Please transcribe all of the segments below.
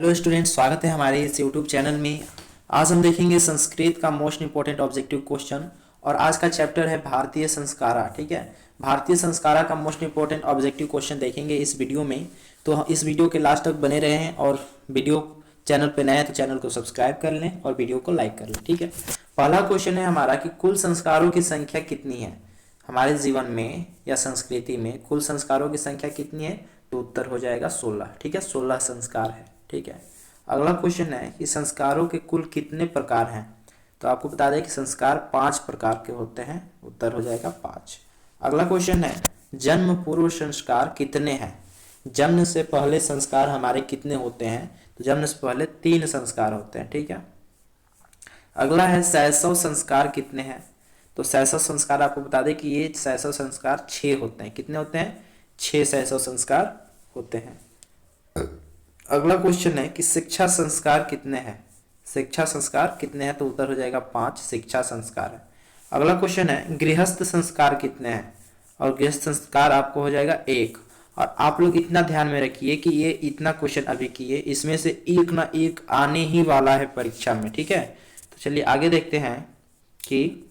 Hello students, स्वागत है हमारे इस यूट्यूब चैनल में। आज हम देखेंगे संस्कृत का मोस्ट इंपॉर्टेंट ऑब्जेक्टिव क्वेश्चन और आज का चैप्टर है भारतीय संस्कारा। ठीक है, भारतीय संस्कारा का मोस्ट इंपॉर्टेंट ऑब्जेक्टिव क्वेश्चन देखेंगे इस वीडियो में। तो इस वीडियो के लास्ट तक बने रहें और वीडियो चैनल पे नए हैं तो चैनल को सब्सक्राइब कर लें और वीडियो को लाइक कर लें। ठीक है, पहला क्वेश्चन है हमारा कि कुल संस्कारों की संख्या कितनी है हमारे जीवन में या संस्कृति में। कुल संस्कारों की संख्या कितनी है? तो उत्तर हो जाएगा 16। ठीक है, 16 संस्कार है। ठीक है, अगला क्वेश्चन है कि संस्कारों के कुल कितने प्रकार हैं। तो आपको बता दें कि संस्कार 5 प्रकार के होते हैं। उत्तर हो जाएगा 5। अगला क्वेश्चन है जन्म पूर्व संस्कार कितने हैं। जन्म से पहले संस्कार हमारे कितने होते हैं? तो जन्म से पहले 3 संस्कार होते हैं। ठीक है, अगला है शैशव संस्कार कितने हैं। तो शैशव संस्कार आपको बता दें कि ये शैशव संस्कार 6 होते हैं। कितने होते हैं? 6 शैशव संस्कार होते हैं। अगला क्वेश्चन है कि शिक्षा संस्कार कितने हैं। शिक्षा संस्कार कितने हैं? तो उत्तर हो जाएगा 5 शिक्षा संस्कार है। अगला क्वेश्चन है गृहस्थ संस्कार कितने हैं। और गृहस्थ संस्कार आपको हो जाएगा 1। और आप लोग इतना ध्यान में रखिए कि ये इतना क्वेश्चन अभी किए, इसमें से एक ना एक आने ही वाला है परीक्षा में। ठीक है, तो चलिए आगे देखते हैं कि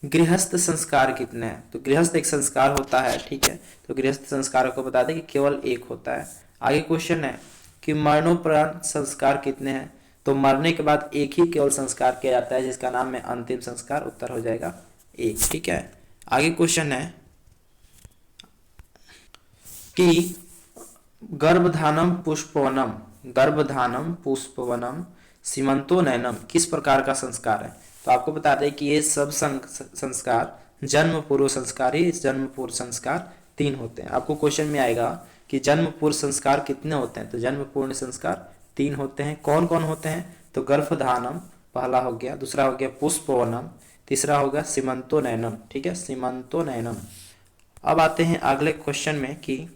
गृहस्थ संस्कार कितने हैं। तो गृहस्थ एक संस्कार होता है। ठीक है, तो गृहस्थ संस्कारों को बता दें कि केवल 1 होता है। आगे क्वेश्चन है कि मरणोपरांत संस्कार कितने हैं। तो मरने के बाद एक ही केवल संस्कार किया जाता है जिसका नाम है अंतिम संस्कार। उत्तर हो जाएगा 1। ठीक है, आगे क्वेश्चन है कि गर्भधानम पुष्पवनम सीमंतोनयनम किस प्रकार का संस्कार है। तो आपको बता दें कि ये सब संस्कार जन्म पूर्व संस्कार ही जन्म पूर्व संस्कार 3 होते हैं। आपको क्वेश्चन में आएगा कि जन्म पूर्व संस्कार कितने होते हैं। तो जन्म पूर्व संस्कार 3 होते हैं। कौन कौन होते हैं? तो गर्भधानम पहला हो गया, दूसरा हो गया पुष्पवनम, तीसरा होगा सीमंतोनयनम। ठीक है, सीमंतोनयनम। अब आते हैं अगले क्वेश्चन में कि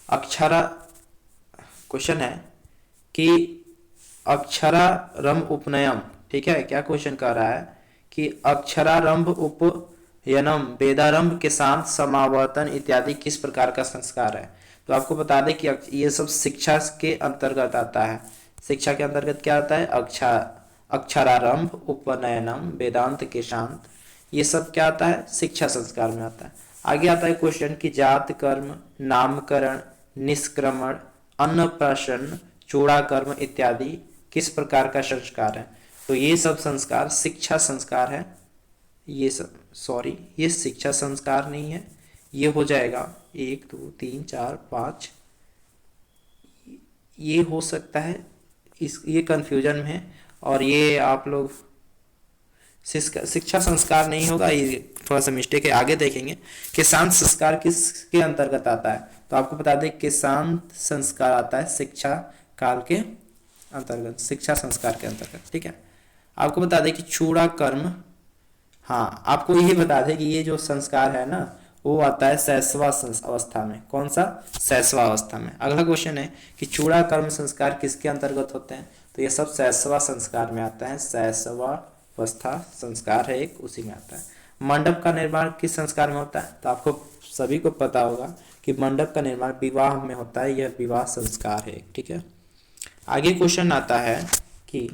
अक्षरा क्वेश्चन है कि अक्षरारंभ उपनयम। ठीक है, क्या क्वेश्चन कर रहा है कि अक्षरारंभ उपयनम वेदारंभ के साथ समावर्तन इत्यादि किस प्रकार का संस्कार है। तो आपको बता दें कि ये सब शिक्षा के अंतर्गत आता है। शिक्षा के अंतर्गत क्या आता है? अक्षरारंभ उपनयनम वेदांत के शांत, ये सब क्या आता है? शिक्षा संस्कार में आता है। आगे आता है क्वेश्चन कि जात कर्म, नामकरण, निष्क्रमण, अन्नप्राशन, चूड़ाकर्म इत्यादि किस प्रकार का संस्कार है। तो ये सब संस्कार शिक्षा संस्कार है। ये शिक्षा संस्कार नहीं है। ये हो जाएगा 1 2 3 4 5, ये हो सकता है ये कंफ्यूजन में है। और ये आप लोग शिक्षा संस्कार नहीं होगा, ये थोड़ा सा मिस्टेक है। आगे देखेंगे कि शांत संस्कार किसके अंतर्गत आता है। तो आपको बता दें कि शांत संस्कार आता है शिक्षा काल के अंतर्गत, शिक्षा संस्कार के अंतर्गत। ठीक है, आपको बता दें कि चूड़ा कर्म, हाँ आपको यही बता दें कि ये जो संस्कार है ना वो आता है शैशवा अवस्था में। कौन सा? शैशवा अवस्था में। अगला क्वेश्चन है कि चूड़ा कर्म संस्कार किसके अंतर्गत होते हैं। तो ये सब शैशवा संस्कार में आता है। शैशवा अवस्था संस्कार है एक, उसी में आता है। मंडप का निर्माण किस संस्कार में होता है। तो आपको सभी को पता होगा कि मंडप का निर्माण विवाह में होता है। यह विवाह संस्कार है। ठीक है, आगे क्वेश्चन आता है कि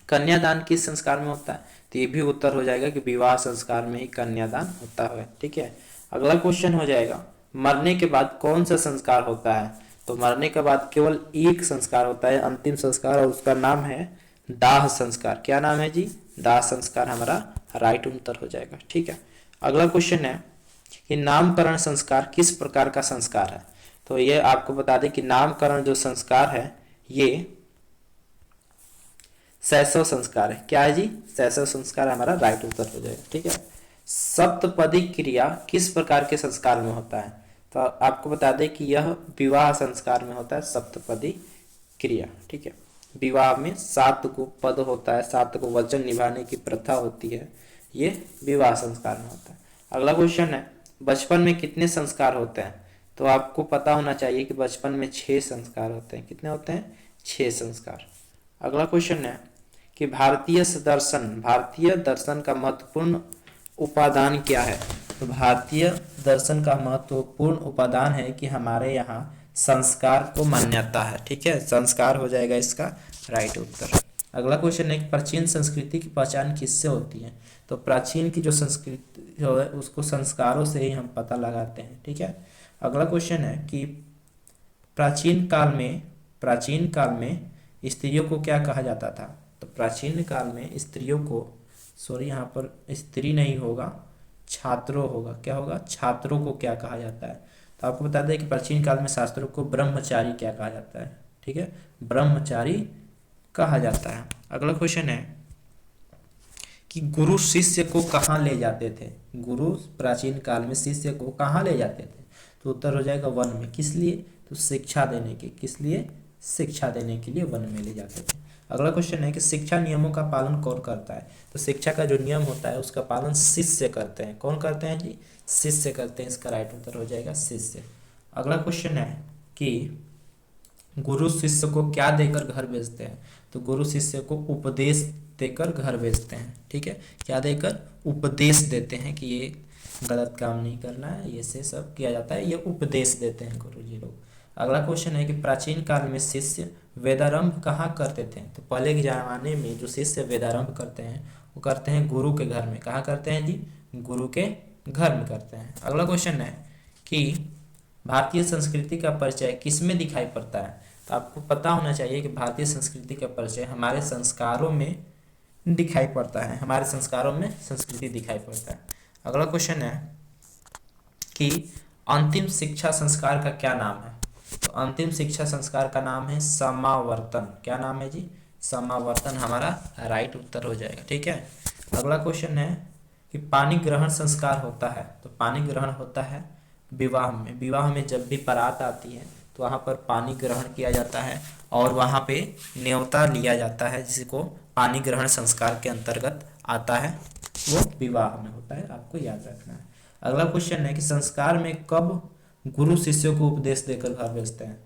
कन्यादान किस संस्कार में होता है। तो ये भी उत्तर हो जाएगा कि विवाह संस्कार में ही कन्यादान होता है। ठीक है, अगला क्वेश्चन हो जाएगा मरने के बाद कौन सा संस्कार होता है। तो मरने के बाद केवल एक संस्कार होता है, अंतिम संस्कार, और उसका नाम है दाह संस्कार। क्या नाम है जी? दाह संस्कार हमारा राइट उत्तर हो जाएगा। ठीक है, अगला क्वेश्चन है कि नामकरण संस्कार किस प्रकार का संस्कार है। तो ये आपको बता दें कि नामकरण जो संस्कार है ये शैशव संस्कार है। क्या है जी? शैशव संस्कार हमारा राइट उत्तर हो जाएगा। ठीक है, सप्तपदी क्रिया किस प्रकार के संस्कार में होता है। तो आपको बता दें कि यह विवाह संस्कार में होता है सप्तपदी क्रिया। ठीक है, विवाह में 7 को पद होता है, 7 को वचन निभाने की प्रथा होती है, ये विवाह संस्कार में होता है। अगला क्वेश्चन है बचपन में कितने संस्कार होते हैं। तो आपको पता होना चाहिए कि बचपन में 6 संस्कार होते हैं। कितने होते हैं? 6 संस्कार। अगला क्वेश्चन है कि भारतीय दर्शन का महत्वपूर्ण उपादान क्या है। तो भारतीय दर्शन का महत्वपूर्ण उपादान है कि हमारे यहाँ संस्कार को मान्यता है। ठीक है, संस्कार हो जाएगा इसका राइट उत्तर। अगला क्वेश्चन है कि प्राचीन संस्कृति की पहचान किससे होती है? तो प्राचीन की जो संस्कृति जो है उसको संस्कारों से ही हम पता लगाते हैं। ठीक है, अगला क्वेश्चन है कि प्राचीन काल में स्त्रियों को क्या कहा जाता था? तो प्राचीन काल में स्त्रियों को, सॉरी यहाँ पर स्त्री नहीं होगा, छात्रों होगा। क्या होगा? छात्रों को क्या कहा जाता है? तो आपको बता दें कि प्राचीन काल में शास्त्रों को ब्रह्मचारी क्या कहा जाता है? ठीक है, ब्रह्मचारी कहा जाता है। अगला क्वेश्चन है कि गुरु शिष्य को कहाँ ले जाते थे? गुरु प्राचीन काल में शिष्य को कहाँ ले जाते थे? तो उत्तर हो जाएगा वन में। किस लिए? तो शिक्षा देने के, किस लिए? शिक्षा देने के लिए वन में ले जाते थे। अगला क्वेश्चन है कि शिक्षा नियमों का पालन कौन करता है? तो शिक्षा का जो नियम होता है उसका पालन शिष्य करते हैं। कौन करते हैं जी? शिष्य करते हैं। इसका राइट उत्तर हो जाएगा शिष्य। अगला क्वेश्चन है कि गुरु शिष्य को क्या देकर घर भेजते हैं? तो गुरु शिष्य को उपदेश देकर घर भेजते हैं। ठीक है, क्या देकर? उपदेश देते हैं कि ये गलत काम नहीं करना है, ये से सब किया जाता है, ये उपदेश देते हैं गुरु जी लोग। अगला क्वेश्चन है कि प्राचीन काल में शिष्य वेदारंभ कहाँ करते थे? तो पहले के जमाने में जो शिष्य वेदारंभ करते हैं वो करते हैं गुरु के घर में। कहाँ करते हैं जी? गुरु के घर में करते हैं। अगला क्वेश्चन है कि भारतीय संस्कृति का परिचय किसमें दिखाई पड़ता है? तो आपको पता होना चाहिए कि भारतीय संस्कृति का परिचय हमारे संस्कारों में दिखाई पड़ता है। हमारे संस्कारों में संस्कृति दिखाई पड़ता है। अगला क्वेश्चन है कि अंतिम शिक्षा संस्कार का क्या नाम है? तो अंतिम शिक्षा संस्कार का नाम है समावर्तन। क्या नाम है जी? समावर्तन हमारा राइट उत्तर हो जाएगा। ठीक है, अगला क्वेश्चन है कि पानी ग्रहण संस्कार होता है। तो पानी ग्रहण होता है विवाह में। विवाह में जब भी बारात आती है तो वहाँ पर पानी ग्रहण किया जाता है और वहाँ पे न्योता लिया जाता है, जिसको पानी ग्रहण संस्कार के अंतर्गत आता है, वो विवाह में होता है। आपको याद रखना है। अगला क्वेश्चन है कि संस्कार में कब गुरु शिष्यों को उपदेश देकर घर भेजते हैं?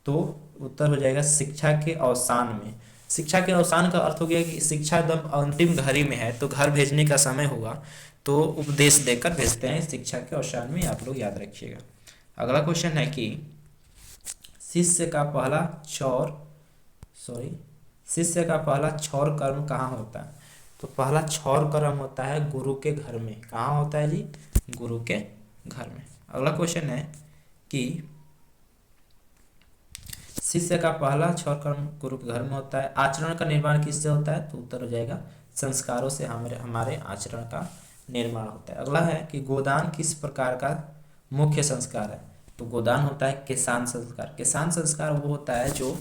तो उत्तर हो जाएगा शिक्षा के अवसान में। शिक्षा के अवसान का अर्थ हो गया कि शिक्षा एकदम अंतिम घड़ी में है तो घर भेजने का समय होगा तो उपदेश देकर भेजते हैं शिक्षा के अवसान में। आप लोग याद रखिएगा। अगला क्वेश्चन है कि शिष्य का पहला क्षौर कर्म कहाँ होता है? तो पहला क्षौर कर्म होता है गुरु के घर में। कहाँ होता है जी? गुरु के घर में। अगला क्वेश्चन है कि शिष्य का पहला क्षौर कर्म गुरु के घर में होता है। आचरण का निर्माण किससे होता है? तो उत्तर हो जाएगा संस्कारों से हमारे आचरण का निर्माण होता है। अगला है कि गोदान किस प्रकार का मुख्य संस्कार है? तो गोदान होता है किसान संस्कार। किसान संस्कार वो होता है जो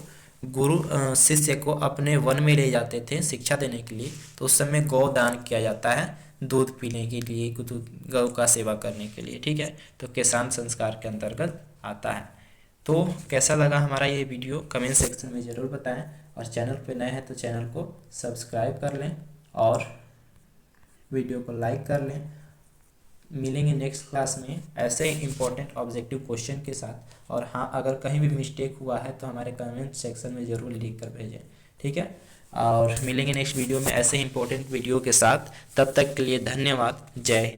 गुरु शिष्य को अपने वन में ले जाते थे शिक्षा देने के लिए, तो उस समय गौदान किया जाता है, दूध पीने के लिए, गौ का सेवा करने के लिए। ठीक है, तो किसान संस्कार के अंतर्गत आता है। तो कैसा लगा हमारा ये वीडियो कमेंट सेक्शन में ज़रूर बताएं, और चैनल पे नए हैं तो चैनल को सब्सक्राइब कर लें और वीडियो को लाइक कर लें। मिलेंगे नेक्स्ट क्लास में ऐसे ही इम्पोर्टेंट ऑब्जेक्टिव क्वेश्चन के साथ। और हाँ, अगर कहीं भी मिस्टेक हुआ है तो हमारे कमेंट सेक्शन में ज़रूर लिख कर भेजें। ठीक है, और मिलेंगे नेक्स्ट वीडियो में ऐसे ही इम्पोर्टेंट वीडियो के साथ। तब तक के लिए धन्यवाद। जय हिंद।